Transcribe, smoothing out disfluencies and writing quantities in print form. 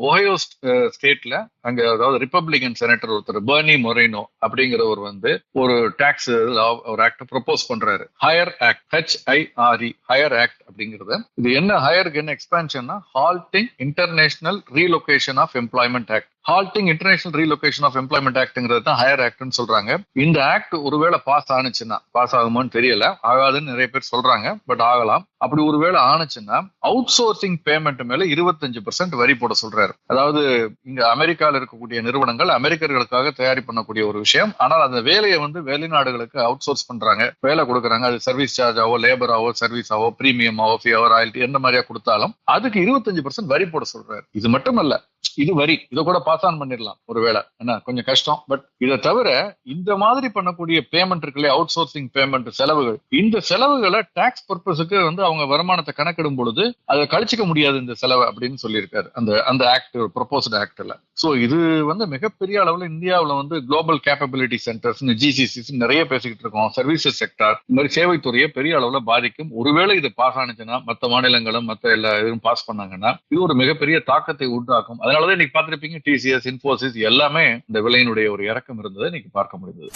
Ohio ஸ்டேட்ல அங்க அதாவது ரிப்பப்ளிகன் செனட்டர் ஒருத்தர் பெர்னி மொரைனோ அப்படிங்கிறவர் ஒரு டாக்ஸ் ஒரு ஆக்ட் ப்ரொபோஸ் பண்றாரு. Hire act, HIRE, hire act அப்படிங்கிறது. இது என்ன ஹையருக்கு என்ன எக்ஸ்பான்ஷன்னா halting international relocation of employment act. Halting international relocation of employment ஆக்ட்ங்கிறது தான் ஹையர் ஆக்ட்னு சொல்றாங்க. இந்த ஆக்ட் ஒருவேளை பாஸ் ஆனிச்சுன்னா, பாஸ் ஆகுமான்னு தெரியல, ஆகாதுன்னு நிறைய பேர் சொல்றாங்க, பட் ஆகலாம். அப்படி ஒருவேளை ஆனிச்சுன்னா அவுட் சோர்சிங் பேமெண்ட் மேல 25% வரி போட சொல்றாரு. அதாவது இங்க அமெரிக்காவில் இருக்கக்கூடிய நிறுவனங்கள் அமெரிக்கர்களுக்காக தயாரி பண்ணக்கூடிய ஒரு விஷயம். ஆனால் அந்த வேலையை வெளிநாடுகளுக்கு அவுட் சோர்ஸ் பண்றாங்க, வேலை கொடுக்குறாங்க. அது சர்வீஸ் சார்ஜ் ஆவோ, லேபர் ஆவோ, சர்வீஸ் ஆவோ, பிரீமியம் ஆவோ, ஃபீ ஆவோ, ராயல்டி எந்த மாதிரியா கொடுத்தாலும் அதுக்கு 25% வரி போட சொல்றாரு. இது மட்டுமல்ல, இது வரி, இதை கூட பாஸ் ஆன் பண்ணிடலாம் ஒருவேளை, என்ன கொஞ்சம் கஷ்டம். பட் இதை தவிர இந்த மாதிரி பண்ணக்கூடிய பேமெண்ட் இருக்குல்ல, அவுட் சோர்சிங் பேமெண்ட் செலவுகள், இந்த செலவுகளை டாக்ஸ் பர்பஸுக்கு அவங்க வருமானத்தை கணக்கிடும் பொழுது அதை கழிச்சிக்க முடியாது இந்த செலவு அப்படின்னு சொல்லியிருக்காரு அந்த ஆக்ட், ப்ரொபோஸ்ட் ஆக்ட்ல. சோ இது மிகப்பெரிய அளவுல இந்தியாவில் குளோபல் கேப்பபிலிட்டி சென்டர்ஸ், GCCs நிறைய பேசிக்கிட்டு இருக்கோம். சர்வீசஸ் செக்டார், இந்த மாதிரி சேவைத்துறையை பெரிய அளவுல பாதிக்கும். ஒருவேளை இது பாஸ் ஆனிச்சுன்னா, மற்ற மாநிலங்களும் மற்ற எல்லா இதுவும் பாஸ் பண்ணாங்கன்னா இது ஒரு மிகப்பெரிய தாக்கத்தை உண்டாக்கும். அதனாலதான் இன்னைக்கு பார்த்திருப்பீங்க, TCS, இன்ஃபோசிஸ் எல்லாமே இந்த விலையினுடைய ஒரு இறக்கம் இருந்ததை இன்னைக்கு பார்க்க முடிந்தது.